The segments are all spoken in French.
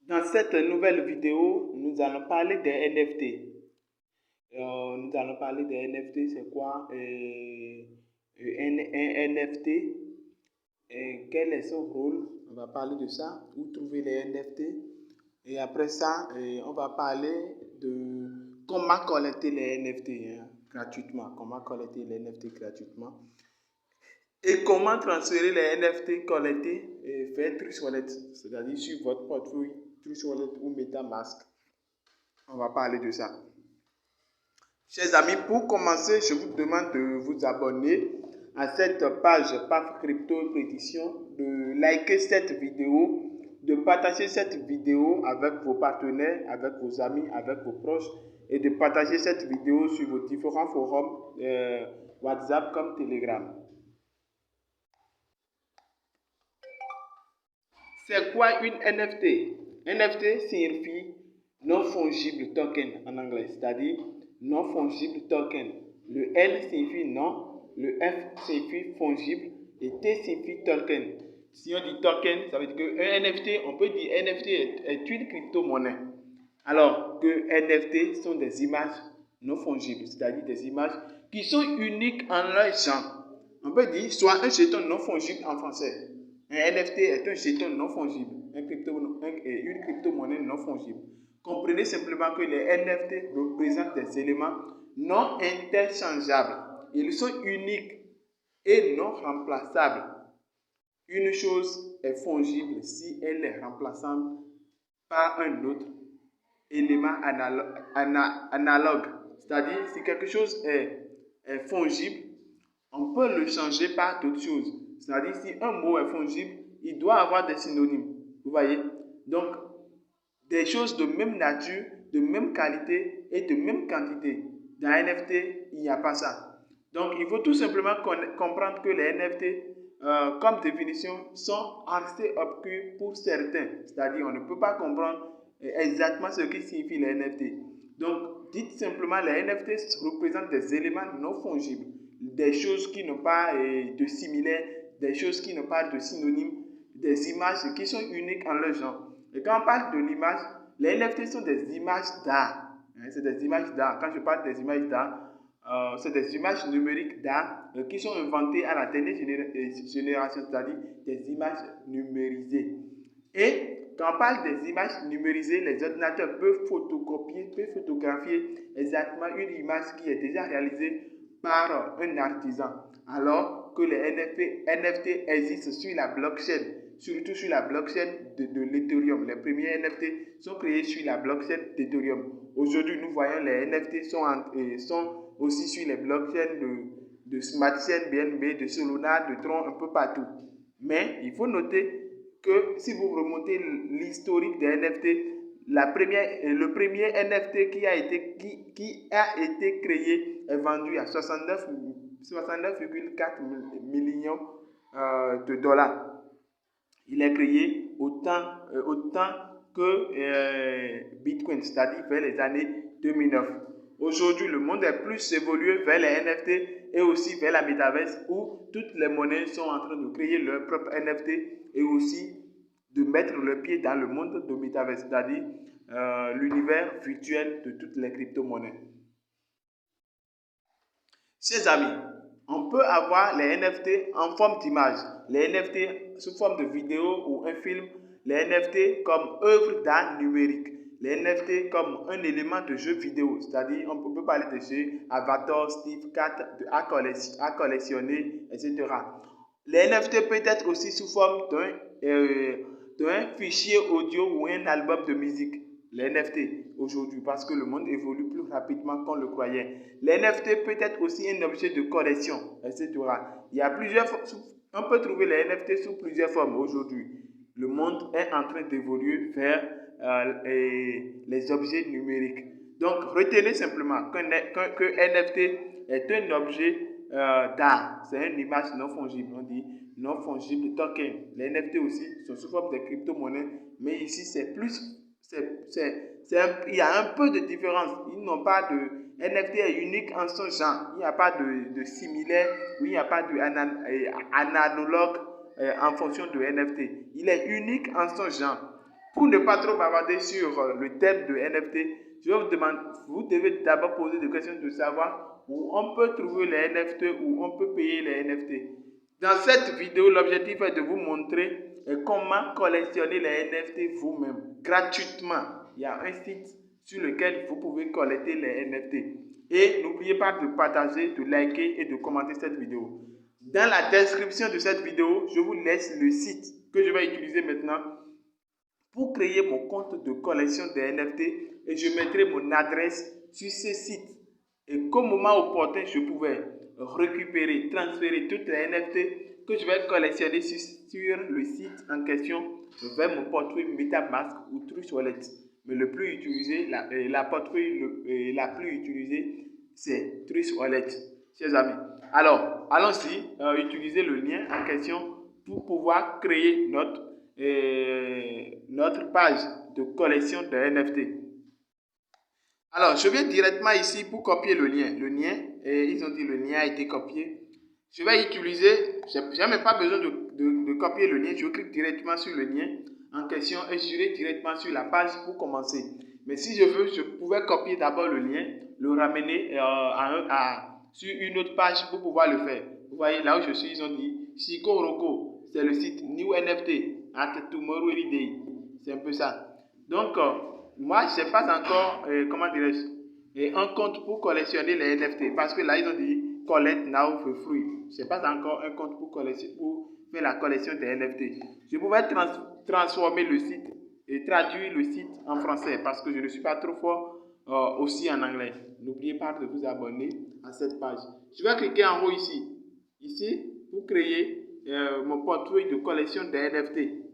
Dans cette nouvelle vidéo, nous allons parler des NFT. Nous allons parler des NFT, c'est quoi un NFT? Quel est son rôle? On va parler de ça, où trouver les NFT. Et après ça, on va parler de comment collecter les NFT gratuitement. Comment collecter les NFT gratuitement. Et comment transférer les NFT collectés et faire Trust Wallet, c'est-à-dire sur votre portefeuille Trust Wallet ou MetaMask. On va parler de ça. Chers amis, pour commencer, je vous demande de vous abonner à cette page PAF Crypto Prédiction, de liker cette vidéo, de partager cette vidéo avec vos partenaires, avec vos amis, avec vos proches et de partager cette vidéo sur vos différents forums WhatsApp comme Telegram. C'est quoi une NFT? NFT signifie non fungible token en anglais, c'est-à-dire non fungible token. Le N signifie non, le F signifie fungible et T signifie token. Si on dit token, ça veut dire qu'un NFT, on peut dire NFT est une crypto-monnaie. Alors que NFT sont des images non fungibles, c'est-à-dire des images qui sont uniques en leur genre. On peut dire soit un jeton non fungible en français. Un NFT est un jeton non fungible, une crypto-monnaie non fungible. Comprenez simplement que les NFT représentent des éléments non interchangeables. Ils sont uniques et non remplaçables. Une chose est fungible si elle est remplaçable par un autre élément analogue. C'est-à-dire, si quelque chose est fungible, on peut le changer par d'autres choses. C'est-à-dire, si un mot est fungible, il doit avoir des synonymes. Vous voyez? Donc, des choses de même nature, de même qualité et de même quantité. Dans NFT, il n'y a pas ça. Donc, il faut tout simplement comprendre que les NFT, comme définition, sont assez obscurs pour certains. C'est-à-dire, on ne peut pas comprendre exactement ce qui signifie les NFT. Donc, dites simplement, les NFT représentent des éléments non fungibles, des choses qui n'ont pas de similaires, des choses qui n'ont pas de synonymes, des images qui sont uniques en leur genre. Et quand on parle de l'image, les NFT sont des images d'art. C'est des images d'art. Quand je parle des images d'art, c'est des images numériques d'art qui sont inventées à la dernière génération, c'est-à-dire des images numérisées. Et quand on parle des images numérisées, les ordinateurs peuvent photographier exactement une image qui est déjà réalisée par un artisan. Alors que les NFT existent sur la blockchain, surtout sur la blockchain de l'Ethereum. Les premiers NFT sont créés sur la blockchain d'Ethereum. Aujourd'hui, nous voyons les NFT sont aussi sur les blockchains de SmartChain, BNB, de Solana, de Tron, un peu partout. Mais il faut noter que si vous remontez l'historique des NFT, le premier NFT qui a été créé est vendu à 69,4 millions de dollars. Il est créé autant que Bitcoin, c'est-à-dire vers les années 2009. Aujourd'hui, le monde est plus évolué vers les NFT et aussi vers la Metaverse où toutes les monnaies sont en train de créer leur propre NFT et aussi de mettre le pied dans le monde de Metaverse, c'est-à-dire l'univers virtuel de toutes les crypto-monnaies. Chers amis, on peut avoir les NFT en forme d'image, les NFT sous forme de vidéo ou un film, les NFT comme œuvre d'art numérique, les NFT comme un élément de jeu vidéo, c'est-à-dire on peut parler de jeux Avatar, Steve, cartes à collectionner, etc. Les NFT peut être aussi sous forme d'un fichier audio ou un album de musique. Les NFT aujourd'hui, parce que le monde évolue plus rapidement qu'on le croyait. Les NFT peut être aussi un objet de collection, etc. Il y a on peut trouver les NFT sous plusieurs formes aujourd'hui. Le monde est en train d'évoluer vers les objets numériques. Donc, retenez simplement que NFT est un objet d'art. C'est une image non fungible. On dit non fungible token. Les NFT aussi sont sous forme de crypto-monnaies, mais ici c'est plus, il y a un peu de différence. Ils n'ont pas de NFT est unique en son genre. Il n'y a pas de similaire, ou il n'y a pas d'analogue en fonction de NFT. Il est unique en son genre. Pour ne pas trop bavarder sur le thème de NFT, je vais vous demander, vous devez d'abord poser des questions de savoir où on peut trouver les NFT, où on peut payer les NFT. Dans cette vidéo, l'objectif est de vous montrer comment collectionner les NFT vous-même, gratuitement. Il y a un site sur lequel vous pouvez collecter les NFT. Et n'oubliez pas de partager, de liker et de commenter cette vidéo. Dans la description de cette vidéo, je vous laisse le site que je vais utiliser maintenant pour créer mon compte de collection de NFT et je mettrai mon adresse sur ce site. Et qu'au moment opportun, je pouvais récupérer, transférer toutes les NFT que je vais collectionner sur le site en question vers mon portefeuille MetaMask ou Trust Wallet. Mais le plus utilisé, la portefeuille la plus utilisée, c'est Trust Wallet, chers amis. Alors, allons-y, utiliser le lien en question pour pouvoir créer notre page de collection de NFT. Alors, je viens directement ici pour copier le lien. Ils ont dit le lien a été copié. Je vais utiliser, je n'ai même pas besoin de copier le lien. Je clique directement sur le lien en question et j'irai directement sur la page pour commencer. Mais si je veux, je pouvais copier d'abord le lien, le ramener sur une autre page pour pouvoir le faire. Vous voyez, là où je suis, ils ont dit Chico Roko, c'est le site New NFT at Tomorrow Any Day. C'est un peu ça. Donc, moi, je n'ai pas encore, comment dirais-je, un compte pour collectionner les NFT. Parce que là, ils ont dit collect now for free. Je n'ai pas encore un compte pour faire la collection des NFT. Je pouvais transformer le site et traduire le site en français parce que je ne suis pas trop fort aussi en anglais. N'oubliez pas de vous abonner à cette page. Je vais cliquer en haut ici. Ici, pour créer mon portefeuille de collection des NFT.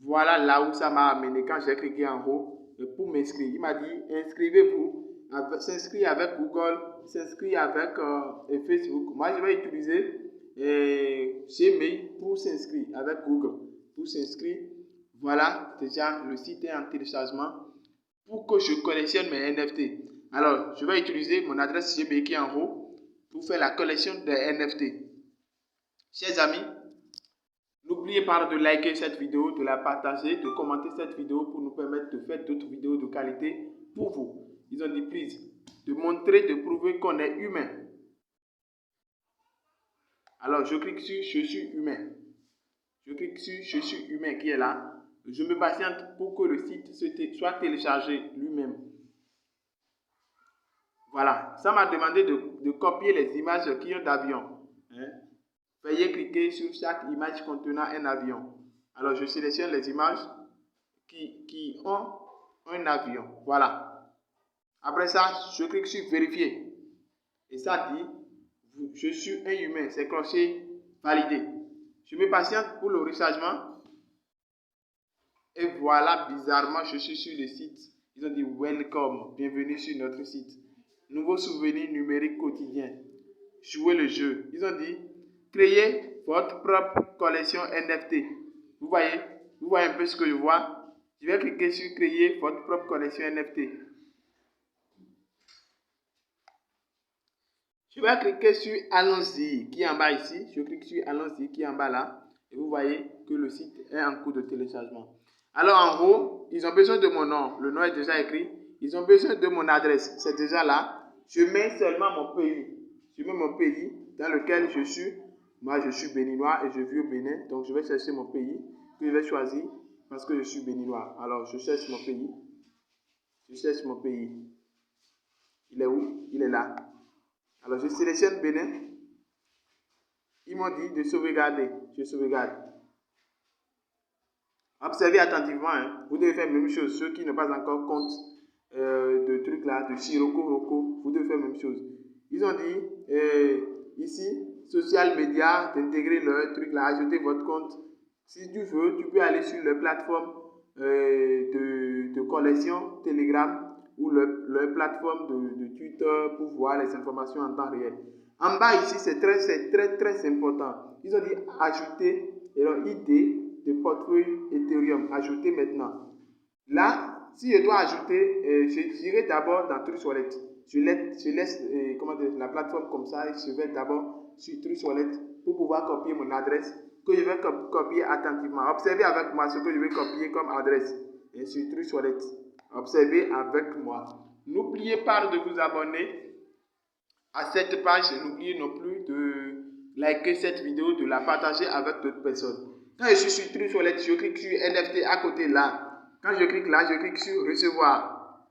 Voilà là où ça m'a amené quand j'ai cliqué en haut pour m'inscrire. Il m'a dit inscrivez-vous, s'inscrire avec Google, s'inscrire avec Facebook. Moi, je vais utiliser Gmail pour s'inscrire avec Google. Pour s'inscrire, voilà, déjà le site est en téléchargement pour que je collectionne mes NFT. Alors, je vais utiliser mon adresse Gmail qui est en haut pour faire la collection des NFT. Chers amis, n'oubliez pas de liker cette vidéo, de la partager, de commenter cette vidéo pour nous permettre de faire d'autres vidéos de qualité pour vous. Ils ont dit, please, de montrer, de prouver qu'on est humain. Alors, je clique sur « Je suis humain ». Je clique sur « Je suis humain » qui est là. Je me patiente pour que le site soit téléchargé lui-même. Voilà, ça m'a demandé de copier les images qui ont d'avion. Veuillez cliquer sur chaque image contenant un avion. Alors, je sélectionne les images qui ont un avion. Voilà. Après ça, je clique sur vérifier. Et ça dit, je suis un humain. C'est cloché validé. Je me patiente pour le rechargement. Et voilà, bizarrement, je suis sur le site. Ils ont dit welcome, bienvenue sur notre site. Nouveau souvenir numérique quotidien. Jouez le jeu. Ils ont dit créez votre propre collection NFT. Vous voyez un peu ce que je vois. Je vais cliquer sur créer votre propre collection NFT. Je vais cliquer sur allons-y qui est en bas ici. Je clique sur allons-y qui est en bas là. Et vous voyez que le site est en cours de téléchargement. Alors en haut, ils ont besoin de mon nom. Le nom est déjà écrit. Ils ont besoin de mon adresse. C'est déjà là. Je mets seulement mon pays. Je mets mon pays dans lequel je suis. Moi, je suis béninois et je vis au Bénin. Donc, je vais chercher mon pays que je vais choisir parce que je suis béninois. Alors, je cherche mon pays. Je cherche mon pays. Il est où? Il est là. Alors, je sélectionne Bénin. Ils m'ont dit de sauvegarder. Je sauvegarde. Observez attentivement. Vous devez faire la même chose. Ceux qui n'ont pas encore compte de trucs là, de Chiroko Roko, vous devez faire la même chose. Ils ont dit ici, social media, d'intégrer leur truc là, ajouter votre compte. Si tu veux, tu peux aller sur leur plateforme de collection Telegram ou leur plateforme de Twitter pour voir les informations en temps réel. En bas ici, c'est très important. Ils ont dit ajouter leur ID de portefeuille Ethereum. Ajouter maintenant. Là, si je dois ajouter, j'irai d'abord dans Trust Wallet. Je laisse la plateforme comme ça et je vais d'abord sur Trust Wallet pour pouvoir copier mon adresse que je vais copier attentivement. Observez avec moi ce que je vais copier comme adresse. Et sur Truth Wallet. Observez avec moi. N'oubliez pas de vous abonner à cette page. N'oubliez non plus de liker cette vidéo, de la partager avec d'autres personnes. Quand je suis sur Truth Wallet, je clique sur NFT à côté là. Quand je clique là, je clique sur recevoir.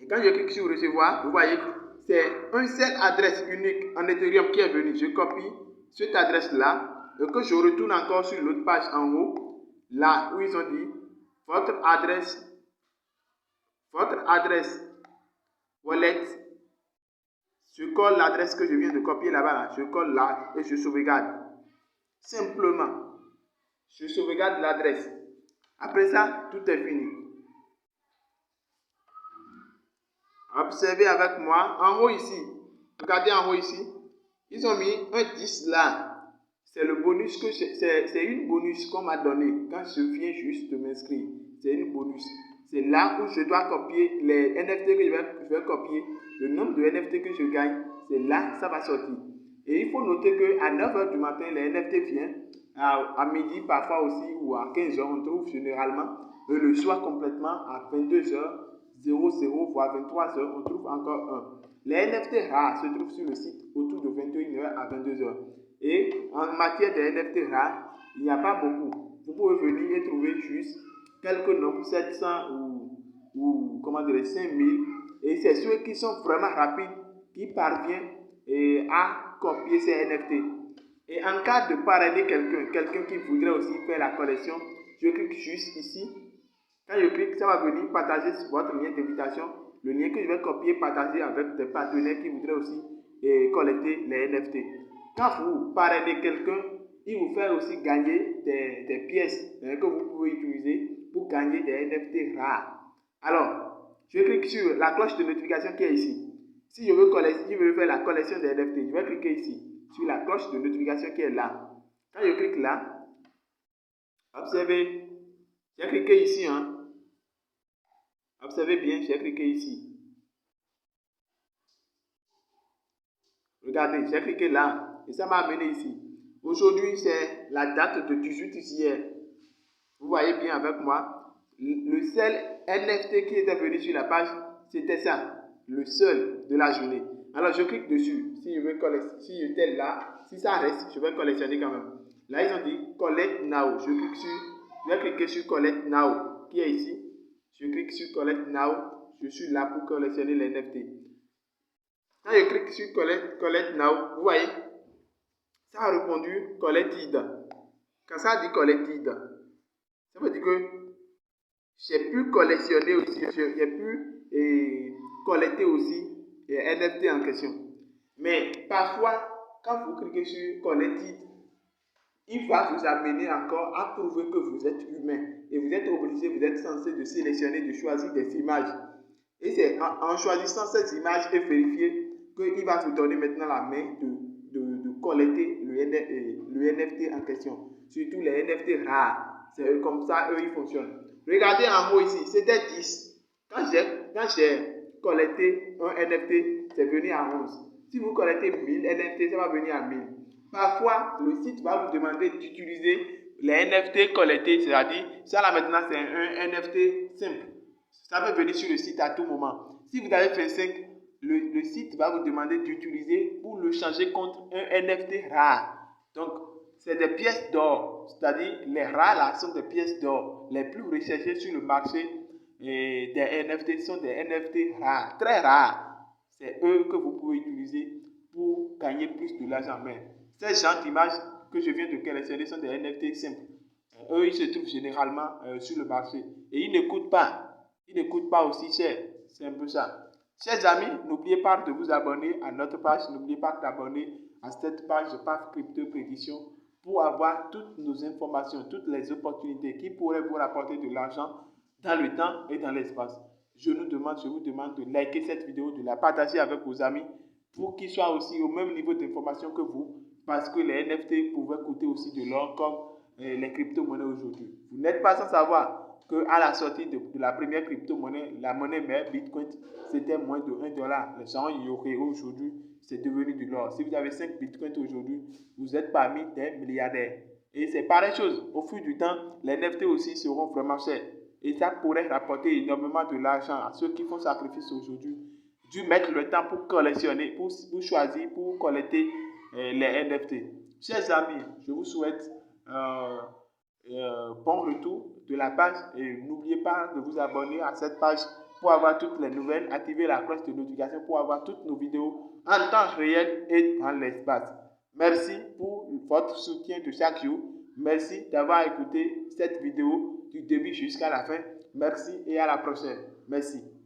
Et quand je clique sur recevoir, vous voyez, c'est une seule adresse unique en Ethereum qui est venue. Je copie cette adresse là et que je retourne encore sur l'autre page en haut, là où ils ont dit votre adresse wallet. Je colle l'adresse que je viens de copier là-bas, là. Je colle là et je sauvegarde. Simplement, je sauvegarde l'adresse. Après ça, tout est fini. Observez avec moi, en haut ici, regardez en haut ici, ils ont mis un 10 là. C'est le bonus que c'est une bonus qu'on m'a donné quand je viens juste de m'inscrire. C'est une bonus. C'est là où je dois copier les NFT que je vais copier. Le nombre de NFT que je gagne, c'est là que ça va sortir. Et il faut noter qu'à 9h du matin, les NFT viennent. À midi parfois aussi ou à 15h, on trouve généralement. Et le soir complètement à 22h00 voire 23h, on trouve encore un. Les NFT rares se trouvent sur le site autour de 21h à 22h. Et en matière de NFT rares, il n'y a pas beaucoup. Vous pouvez venir et trouver juste quelques nombres, 700 ou comment dire, 5000. Et c'est ceux qui sont vraiment rapides qui parviennent à copier ces NFT. Et en cas de parrainer quelqu'un qui voudrait aussi faire la collection, je clique juste ici. Quand je clique, ça va venir partager votre lien d'invitation, le lien que je vais copier, partager avec des partenaires qui voudraient aussi collecter les NFT. Quand vous parrainez quelqu'un, il vous fait aussi gagner des pièces que vous pouvez utiliser pour gagner des NFT rares. Alors, je clique sur la cloche de notification qui est ici. Si je veux faire la collection des NFT, je vais cliquer ici, sur la cloche de notification qui est là. Quand je clique là, observez, j'ai cliqué ici, Observez bien, j'ai cliqué ici. Regardez, j'ai cliqué là et ça m'a amené ici. Aujourd'hui, c'est la date de 18 hier. Vous voyez bien avec moi, le seul NFT qui était venu sur la page, c'était ça, le seul de la journée. Alors, je clique dessus. Si j'étais là, si ça reste, je vais collectionner quand même. Là, ils ont dit Collect Now. Je vais cliquer sur Collect Now, qui est ici. Je clique sur Collect Now. Je suis là pour collectionner les NFT. Quand je clique sur Collect Now, vous voyez, ça a répondu Collected. Quand ça dit Collected, ça veut dire que j'ai pu collectionner aussi, j'ai pu collecter aussi les NFT en question. Mais parfois, quand vous cliquez sur Collected, il va vous amener encore à prouver que vous êtes humain. Et vous êtes obligé, vous êtes censé de sélectionner, de choisir des images. Et c'est en choisissant ces images et vérifier qu'il va vous donner maintenant la main de collecter le NFT en question. Surtout les NFT rares. C'est comme ça, eux, ils fonctionnent. Regardez en haut ici, c'était 10. Quand j'ai collecté un NFT, c'est venu à 11. Si vous collectez 1000 NFT, ça va venir à 1000. Parfois, le site va vous demander d'utiliser les NFT collectés, c'est-à-dire, ça là maintenant, c'est un NFT simple. Ça peut venir sur le site à tout moment. Si vous avez fait 5, le site va vous demander d'utiliser pour le changer contre un NFT rare. Donc, c'est des pièces d'or. C'est-à-dire, les rares là sont des pièces d'or. Les plus recherchées sur le marché des NFT sont des NFT rares, très rares. C'est eux que vous pouvez utiliser pour gagner plus de l'argent. Mais ces genres d'images que je viens de collectionner sont des NFT simples. Eux, ils se trouvent généralement sur le marché. Et ils ne coûtent pas. Ils ne coûtent pas aussi cher. C'est un peu ça. Chers amis, n'oubliez pas de vous abonner à notre page. N'oubliez pas d'abonner à cette page de PAF Crypto Prédiction pour avoir toutes nos informations, toutes les opportunités qui pourraient vous rapporter de l'argent dans le temps et dans l'espace. Je vous demande de liker cette vidéo, de la partager avec vos amis pour qu'ils soient aussi au même niveau d'information que vous, parce que les NFT pouvaient coûter aussi de l'or comme les crypto-monnaies aujourd'hui. Vous n'êtes pas sans savoir qu'à la sortie de la première crypto-monnaie, la monnaie mère Bitcoin, c'était moins de $1. Les gens y auraient aujourd'hui, c'est devenu de l'or. Si vous avez 5 Bitcoins aujourd'hui, vous êtes parmi des milliardaires. Et c'est pareille chose. Au fil du temps, les NFT aussi seront vraiment chers. Et ça pourrait rapporter énormément de l'argent à ceux qui font sacrifice aujourd'hui, dû mettre le temps pour collectionner, pour choisir, pour collecter les NFT. Chers amis, je vous souhaite bon retour de la page et n'oubliez pas de vous abonner à cette page pour avoir toutes les nouvelles, activer la cloche de notification pour avoir toutes nos vidéos en temps réel et dans l'espace. Merci pour votre soutien de chaque jour. Merci d'avoir écouté cette vidéo du début jusqu'à la fin. Merci et à la prochaine. Merci.